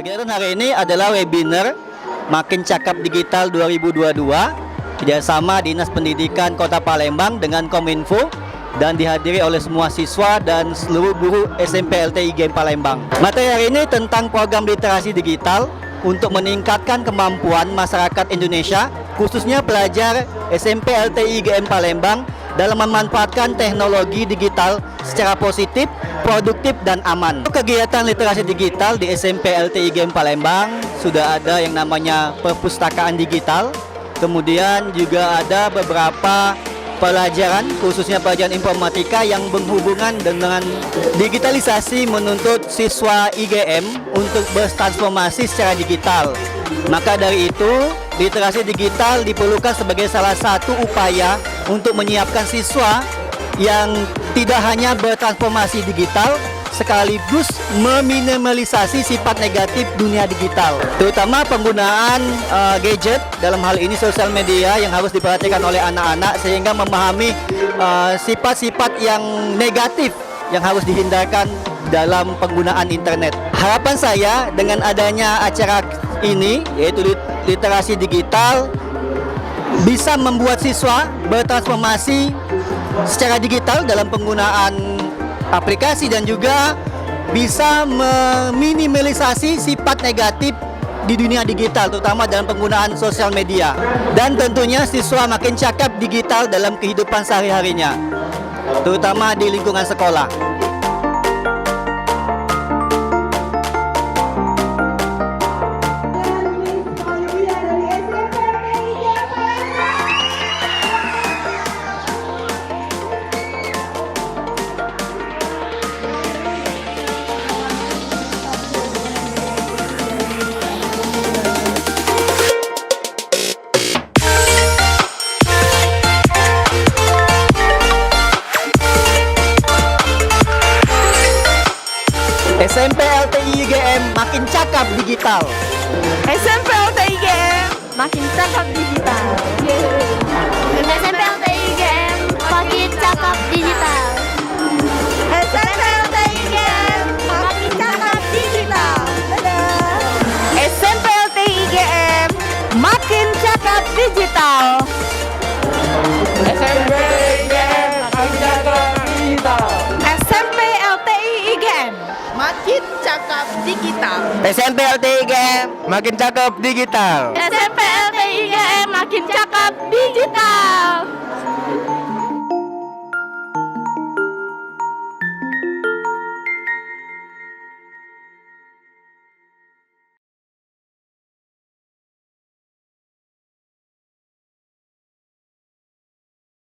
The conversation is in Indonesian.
Kegiatan hari ini adalah webinar Makin Cakap Digital 2022 kerjasama Dinas Pendidikan Kota Palembang dengan Kominfo dan dihadiri oleh semua siswa dan seluruh guru SMP LTIGM Palembang. Materi hari ini tentang program literasi digital untuk meningkatkan kemampuan masyarakat Indonesia, khususnya pelajar SMP LTIGM Palembang dalam memanfaatkan teknologi digital secara positif, produktif, dan aman. Kegiatan literasi digital di SMP LTIGM Palembang sudah ada yang namanya perpustakaan digital, kemudian juga ada beberapa pelajaran, khususnya pelajaran informatika yang berhubungan dengan digitalisasi menuntut siswa IGM untuk bertransformasi secara digital. Maka dari itu, literasi digital diperlukan sebagai salah satu upaya untuk menyiapkan siswa yang tidak hanya bertransformasi digital, sekaligus meminimalisasi sifat negatif dunia digital, terutama penggunaan gadget, dalam hal ini sosial media, yang harus diperhatikan oleh anak-anak sehingga memahami sifat-sifat yang negatif yang harus dihindarkan dalam penggunaan internet. Harapan saya dengan adanya acara ini, yaitu literasi digital, bisa membuat siswa bertransformasi secara digital dalam penggunaan aplikasi dan juga bisa meminimalisasi sifat negatif di dunia digital, terutama dalam penggunaan sosial media. Dan tentunya siswa makin cakap digital dalam kehidupan sehari-harinya, terutama di lingkungan sekolah. SMP LTIGM makin cakap digital. SMP LTIGM makin cakap digital. SMP LTIGM makin cakap digital. SMP LTIGM makin cakap digital. Dadah. SMP LTIGM makin cakap digital. SMP LTIGM makin cakap digital. SMP LTIGM makin cakap digital. SMP LTIGM makin cakep digital. SMP LTIGM makin cakap digital.